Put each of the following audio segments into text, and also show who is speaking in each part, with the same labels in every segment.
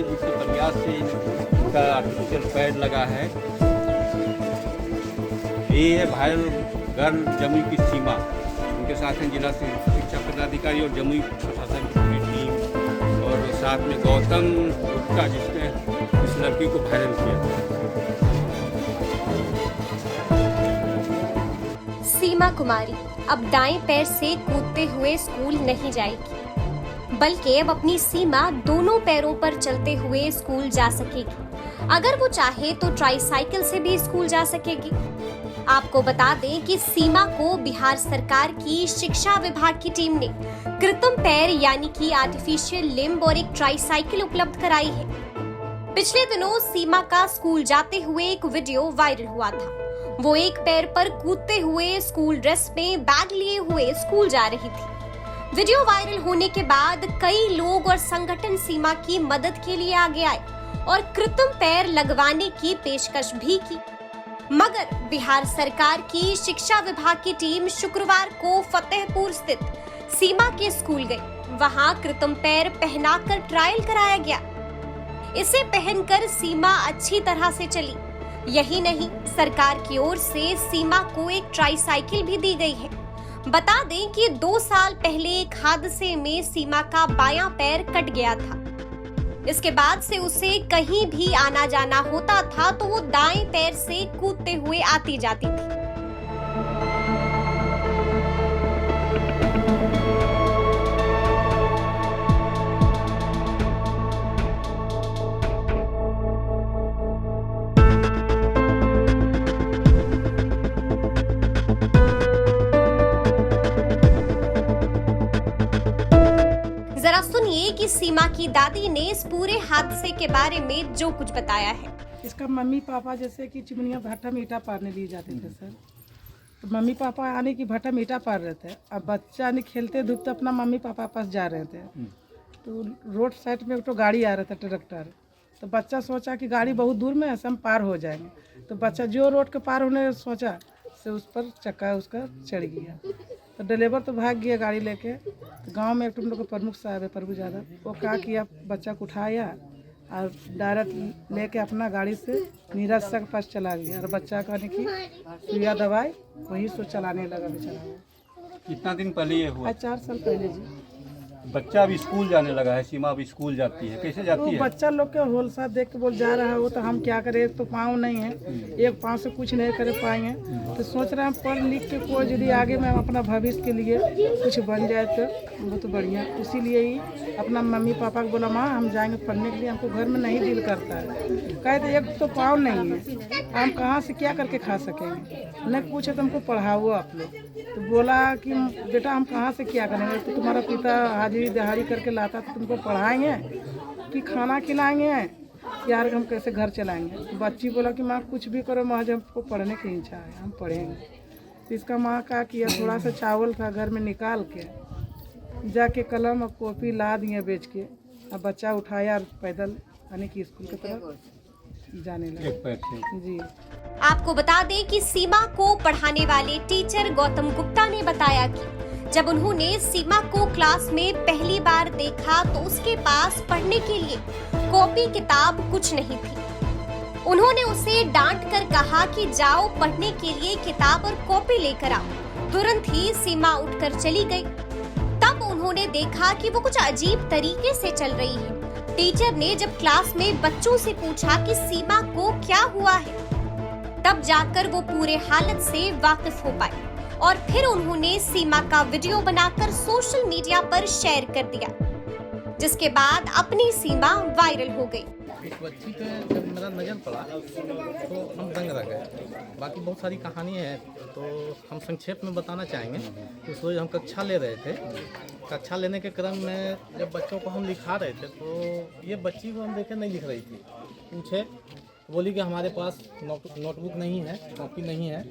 Speaker 1: जिसके प्रयास से इसका आर्टिफिशियल पैड लगा है। ये है वायरल गर्ल जमुई की सीमा। उनके साथ हैं जिला शिक्षा पदाधिकारी और जमुई प्रशासन की टीम, और साथ में गौतम गुप्ता जिसने इस लड़की को वायरल किया।
Speaker 2: सीमा कुमारी अब दाएं पैर से कूदते हुए स्कूल नहीं जाएगी, बल्कि अब अपनी सीमा दोनों पैरों पर चलते हुए स्कूल जा सकेगी। अगर वो चाहे तो ट्राईसाइकिल से भी स्कूल जा सकेगी। आपको बता दें कि सीमा को बिहार सरकार की शिक्षा विभाग की टीम ने कृत्रिम पैर यानी कि आर्टिफिशियल लिम्ब और एक ट्राईसाइकिल उपलब्ध कराई है। पिछले दिनों सीमा का स्कूल जाते हुए एक वीडियो वायरल हुआ था। वो एक पैर पर कूदते हुए स्कूल ड्रेस में बैग लिए हुए स्कूल जा रही थी। वीडियो वायरल होने के बाद कई लोग और संगठन सीमा की मदद के लिए आगे आए और कृत्रिम पैर लगवाने की पेशकश भी की। मगर बिहार सरकार की शिक्षा विभाग की टीम शुक्रवार को फतेहपुर स्थित सीमा के स्कूल गई। वहां कृत्रिम पैर पहनाकर ट्रायल कराया गया। इसे पहनकर सीमा अच्छी तरह से चली। यही नहीं, सरकार की ओर से सीमा को एक ट्राईसाइकिल भी दी गई है। बता दें कि 2 साल पहले एक हादसे में सीमा का बायां पैर कट गया था। इसके बाद से उसे कहीं भी आना जाना होता था तो वो दाएं पैर से कूदते हुए आती जाती थी। जरा सुनिए कि सीमा की दादी ने इस पूरे हादसे के बारे में जो कुछ बताया है।
Speaker 3: इसका मम्मी पापा जैसे कि चिमनिया भट्टा में ईटा पारने लिए जाते थे सर, तो मम्मी पापा आने की भट्टा में ईटा पार रहे थे। अब बच्चा ने खेलते धूपते अपना मम्मी पापा पास जा रहे थे, तो रोड साइड में एक तो गाड़ी आ रहा था ट्रैक्टर। तो बच्चा सोचा कि गाड़ी बहुत दूर में है, हम पार हो जाएंगे। तो बच्चा जो रोड के पार होने सोचा से उस पर चक्का उसका चढ़ गया। तो ड्राइवर तो भाग गया गाड़ी लेके। तो गांव में एक तुम लोग के प्रमुख साहब है प्रभु यादव, वो क्या किया, बच्चा को उठाया और डायरेक्ट लेके अपना गाड़ी से नीरज सर के पास चला गया। और बच्चा कहने की सुइया दवाई वही सो चलाने लगा बेचारा।
Speaker 1: कितना दिन पहले ये हुआ?
Speaker 3: 4 साल पहले जी।
Speaker 1: बच्चा अभी स्कूल जाने लगा है, सीमा अभी स्कूल जाती है, कैसे जाती है?
Speaker 3: बच्चा लोग के होलसा देख के बोल जा रहा है, वो तो हम क्या करें, एक तो पाँव नहीं है, एक पाँव से कुछ नहीं कर पाएंगे। तो सोच रहे हैं पढ़ लिख के कोई यदि आगे में अपना भविष्य के लिए कुछ बन जाए तो वो तो बढ़िया। इसीलिए ही अपना मम्मी पापा को बोला माँ हम जाएंगे पढ़ने के लिए, हमको घर में नहीं दिल करता है। कहते एक तो पाँव नहीं है, हम कहाँ से क्या करके खा सकेंगे। नहीं पूछे तो हमको पढ़ाओ आप लोग। तो बोला कि बेटा हम कहाँ से क्या करेंगे, तो तुम्हारा पिता हाजिरी दिहाड़ी करके लाता तो तुमको पढ़ाएंगे कि खाना खिलाएंगे यार, हम कैसे घर चलाएंगे। तो बच्ची बोला कि माँ कुछ भी करो, माँ जब हमको पढ़ने की इच्छा है हम पढ़ेंगे। तो इसका माँ का किया, थोड़ा सा चावल था घर में निकाल के जाके कलम और कॉपी ला दिए बेच के। अब बच्चा उठाया और पैदल यानी कि स्कूल की तरफ जाने लगा जी।
Speaker 2: आपको बता दें कि सीमा को पढ़ाने वाले टीचर गौतम गुप्ता ने बताया कि जब उन्होंने सीमा को क्लास में पहली बार देखा तो उसके पास पढ़ने के लिए कॉपी किताब कुछ नहीं थी। उन्होंने उसे डांट कर कहा कि जाओ पढ़ने के लिए किताब और कॉपी लेकर आओ। तुरंत ही सीमा उठकर चली गई। तब उन्होंने देखा कि वो कुछ अजीब तरीके से चल रही है। टीचर ने जब क्लास में बच्चों से पूछा कि सीमा को क्या हुआ है, तब जाकर वो पूरे हालत से वाकिफ हो पाए और फिर उन्होंने सीमा का वीडियो बनाकर सोशल मीडिया पर शेयर कर दिया, जिसके बाद अपनी सीमा वायरल हो गई।
Speaker 4: इस बच्ची पे जब मेरा नज़र पड़ा तो हम दंग रह गए। बाकी बहुत सारी कहानियाँ हैं, तो हम संक्षेप में बताना चाहेंगे। उस रोज़ हम कक्षा ले रहे थे। कक्षा लेने के क्रम में जब बच्चों को हम लिखा रहे थे तो ये बच्ची को हम देखे नहीं लिख रही थी। पूछे, बोली कि हमारे पास नोटबुक नहीं है, कॉपी नहीं है।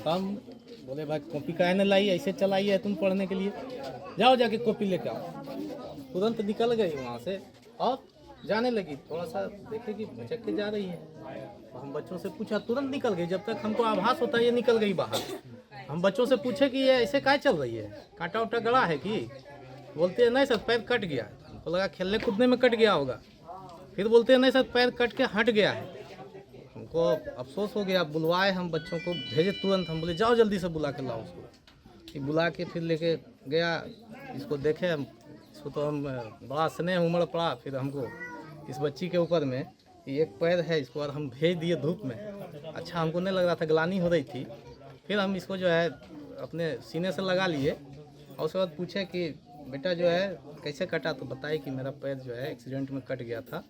Speaker 4: हम बोले भाई कॉपी काहे न लाई, ऐसे चलाई है तुम पढ़ने के लिए, जाओ जाके कॉपी लेके आओ। तुरंत निकल गई वहाँ से और जाने लगी। थोड़ा सा देखे कि भटक के जा रही है, तो हम बच्चों से पूछा, तुरंत निकल गई। जब तक हमको आभास होता है ये निकल गई बाहर। हम बच्चों से पूछे कि ये ऐसे काय चल रही है, कांटा उटा गड़ा है कि? बोलते हैं नहीं सर पैर कट गया। हमको लगा खेलने कूदने में कट गया होगा। फिर बोलते हैं नहीं सर पैर कट के हट गया है। हमको अफसोस हो गया, बुलवाए हम बच्चों को, भेजे तुरंत। हम बोले जाओ जल्दी से बुला के लाओ उसको। फिर बुला के फिर लेके गया, इसको देखे हम, इसको तो हम बड़ा स्नेह उमड़ पड़ा। फिर हमको इस बच्ची के ऊपर में एक पैर है, इसको और हम भेज दिए धूप में। अच्छा हमको नहीं लग रहा था, गलानी हो रही थी। फिर हम इसको जो है अपने सीने से लगा लिए और उसके बाद पूछे कि बेटा जो है कैसे कटा, तो बताए कि मेरा पैर जो है एक्सीडेंट में कट गया था।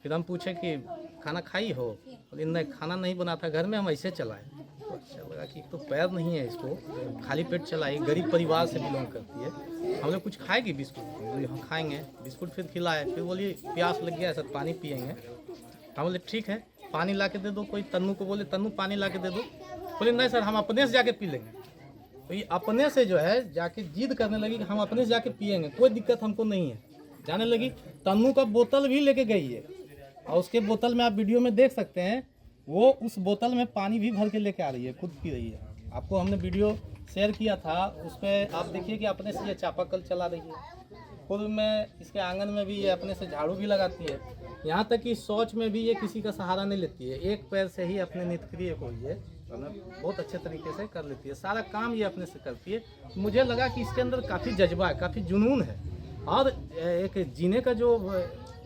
Speaker 4: फिर हम पूछे कि खाना खाई हो, बोले नहीं खाना नहीं बना था घर में, हम ऐसे चलाए। तो अच्छा लगा कि तो पैर नहीं है, इसको खाली पेट चलाई, गरीब परिवार से बिलोंग करती है। हम लोग कुछ खाएगी बिस्कुट, बोले हाँ खाएंगे। बिस्कुट फिर खिलाए। फिर बोली प्यास लग गया है सर पानी पियेंगे। हम बोले ठीक है पानी ला के दे दो। कोई तन्नू को बोले तन्नू पानी ला के दे दो, बोले नहीं सर हम अपने से जाके पी लेंगे। तो ये अपने से जो है जाके जिद करने लगी कि हम अपने से जाके पियेंगे, कोई दिक्कत हमको नहीं है। जाने लगी, तन्नू का बोतल भी लेके गई है और उसके बोतल में आप वीडियो में देख सकते हैं, वो उस बोतल में पानी भी भर के लेके आ रही है, खुद पी रही है। आपको हमने वीडियो शेयर किया था, उस पर आप देखिए कि अपने से ये चापाकल चला रही है। खुद में इसके आंगन में भी ये अपने से झाड़ू भी लगाती है। यहाँ तक कि शौच में भी ये किसी का सहारा नहीं लेती है, एक पैर से ही अपने नित्यक्रिया को ये बहुत अच्छे तरीके से कर लेती है। सारा काम ये अपने से करती है। मुझे लगा कि इसके अंदर काफ़ी जज्बा है, काफ़ी जुनून है और एक जीने का जो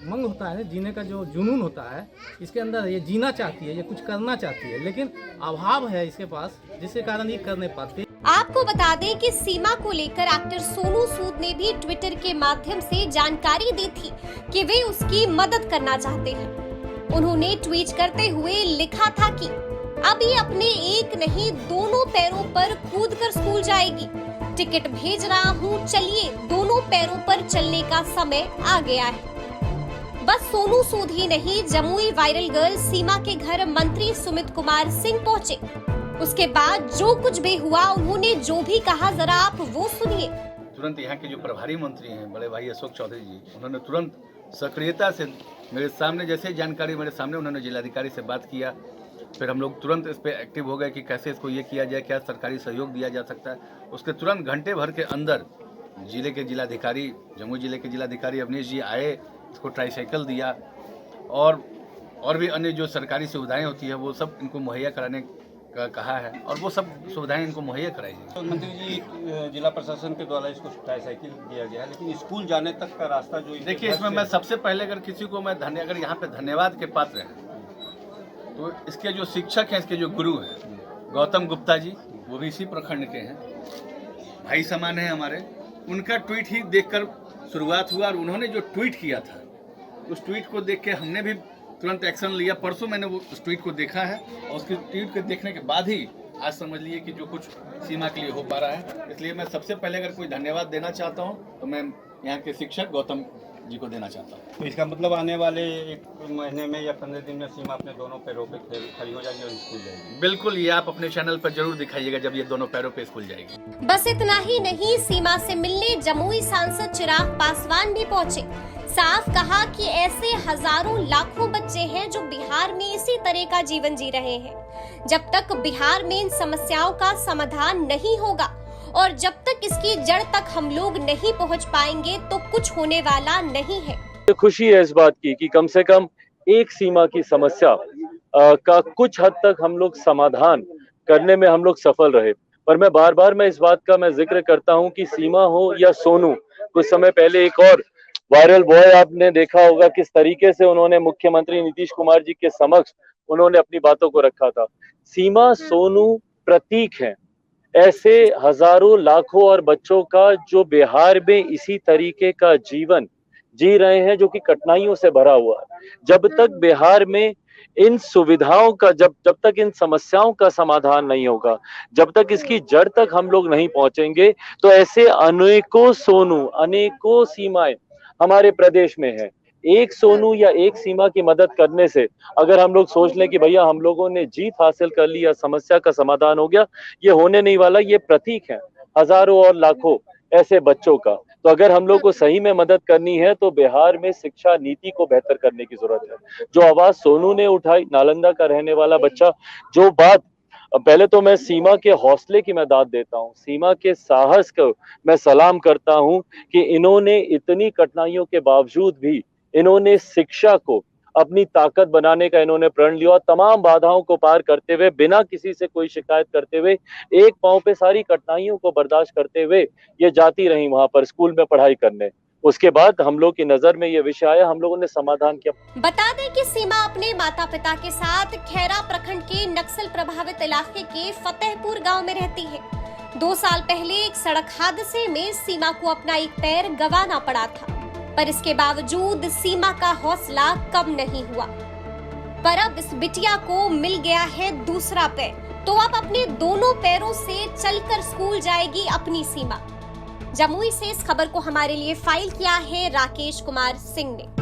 Speaker 4: मंग होता है, जीने का जो जुनून होता है, इसके अंदर ये जीना चाहती है, ये कुछ करना चाहती है, लेकिन अभाव है इसके पास, जिसके कारण ये कर नहीं पाती।
Speaker 2: आपको बता दें कि सीमा को लेकर एक्टर सोनू सूद ने भी ट्विटर के माध्यम से जानकारी दी थी कि वे उसकी मदद करना चाहते हैं। उन्होंने ट्वीट करते हुए लिखा था कि अब ये अपने एक नहीं दोनों पैरों पर कूदकर स्कूल जाएगी। टिकट भेज रहा हूँ, चलिए दोनों पैरों पर चलने का समय आ गया है। बस सोनू सूद ही नहीं, जमुई वायरल गर्ल सीमा के घर मंत्री सुमित कुमार सिंह पहुंचे। उसके बाद जो कुछ भी हुआ, उन्होंने जो भी कहा जरा आप वो सुनिए।
Speaker 5: तुरंत यहाँ के जो प्रभारी मंत्री हैं बड़े भाई अशोक चौधरी जी, उन्होंने तुरंत सक्रियता से मेरे सामने जैसे जानकारी मेरे सामने, उन्होंने जिलाधिकारी से बात किया। फिर हम लोग तुरंत इस पर एक्टिव हो गए कि कैसे इसको ये किया जाए, क्या सरकारी सहयोग दिया जा सकता है। उसके तुरंत घंटे भर के अंदर जिले के जिलाधिकारी, जमुई जिले के जिलाधिकारी अवनीश जी आए, इसको ट्राईसाइकिल दिया और भी अन्य जो सरकारी सुविधाएं होती है वो सब इनको मुहैया कराने का कहा है और वो सब सुविधाएं इनको मुहैया कराई जाएगी।
Speaker 1: तो मंत्री जी, जिला प्रशासन के द्वारा इसको ट्राईसाइकिल दिया गया है, लेकिन स्कूल जाने तक का रास्ता जो
Speaker 5: देखिए, इसमें मैं सबसे पहले अगर किसी को मैं अगर यहाँ पे धन्यवाद के पात्र हैं तो इसके जो शिक्षक हैं, इसके जो गुरु हैं गौतम गुप्ता जी, वो भी इसी प्रखंड के हैं, भाई समान हैं हमारे। उनका ट्वीट ही देखकर शुरुआत हुआ और उन्होंने जो ट्वीट किया था उस ट्वीट को देख के हमने भी तुरंत एक्शन लिया। परसों मैंने वो उस ट्वीट को देखा है और उसके ट्वीट को देखने के बाद ही आज समझ लिए कि जो कुछ सीमा के लिए हो पा रहा है। इसलिए मैं सबसे पहले अगर कोई धन्यवाद देना चाहता हूँ तो मैं यहाँ के शिक्षक गौतम जी को देना चाहता हूँ।
Speaker 1: तो इसका मतलब आने वाले 1 महीने में या 15 दिन में सीमा अपने दोनों पैरों पे खड़ी हो जाएगी और स्कूल जाएगी।
Speaker 5: बिल्कुल, ये आप अपने चैनल पर जरूर दिखाइएगा जब ये दोनों पैरों पे स्कूल जाएगी।
Speaker 2: बस इतना ही नहीं, सीमा से मिलने जमुई सांसद चिराग पासवान भी पहुंचे। साफ कहा कि ऐसे हजारों लाखों बच्चे हैं जो बिहार में इसी तरह का जीवन जी रहे हैं। जब तक बिहार में इन समस्याओं का समाधान नहीं होगा और जब तक इसकी जड़ तक हम लोग नहीं पहुंच पाएंगे तो कुछ होने वाला नहीं है।
Speaker 6: खुशी है इस बात की कि कम से कम एक सीमा की समस्या का कुछ हद तक हम लोग समाधान करने में हम लोग सफल रहे। पर मैं बार बार इस बात का मैं जिक्र करता हूं कि सीमा हो या सोनू, कुछ समय पहले एक और वायरल बॉय आपने देखा होगा किस तरीके से उन्होंने मुख्यमंत्री नीतीश कुमार जी के समक्ष उन्होंने अपनी बातों को रखा था। सीमा सोनू प्रतीक हैं ऐसे हजारों लाखों और बच्चों का जो बिहार में इसी तरीके का जीवन जी रहे हैं, जो कि कठिनाइयों से भरा हुआ है। जब तक बिहार में इन सुविधाओं का जब तक इन समस्याओं का समाधान नहीं होगा, जब तक इसकी जड़ तक हम लोग नहीं पहुंचेंगे, तो ऐसे अनेकों सोनू, अनेकों सीमाएं हमारे प्रदेश में है। एक सोनू या एक सीमा की मदद करने से अगर हम लोग सोच लें कि भैया हम लोगों ने जीत हासिल कर ली या समस्या का समाधान हो गया, ये होने नहीं वाला। ये प्रतीक है हजारों और लाखों ऐसे बच्चों का। तो अगर हम लोग को सही में मदद करनी है तो बिहार में शिक्षा नीति को बेहतर करने की जरूरत है। जो आवाज सोनू ने उठाई, नालंदा का रहने वाला बच्चा, जो बात, पहले तो मैं सीमा के हौसले की मैं दाद देता हूँ, सीमा के साहस को मैं सलाम करता हूँ कि इन्होंने इतनी कठिनाइयों के बावजूद भी इन्होंने शिक्षा को अपनी ताकत बनाने का इन्होंने प्रण लिया और तमाम बाधाओं को पार करते हुए, बिना किसी से कोई शिकायत करते हुए, एक पांव पे सारी कठिनाइयों को बर्दाश्त करते हुए ये जाती रही वहां पर स्कूल में पढ़ाई करने। उसके बाद हम लोग की नजर में ये विषय आया, हम लोगों ने समाधान किया।
Speaker 2: बता दें कि सीमा अपने माता पिता के साथ खैरा प्रखंड के नक्सल प्रभावित इलाके के फतेहपुर गांव में रहती है। 2 साल पहले एक सड़क हादसे में सीमा को अपना एक पैर गंवाना पड़ा था, पर इसके बावजूद सीमा का हौसला कम नहीं हुआ। पर अब इस बिटिया को मिल गया है दूसरा पैर, तो अब अपने दोनों पैरों से चलकर स्कूल जाएगी अपनी सीमा। जमुई से इस खबर को हमारे लिए फाइल किया है राकेश कुमार सिंह ने।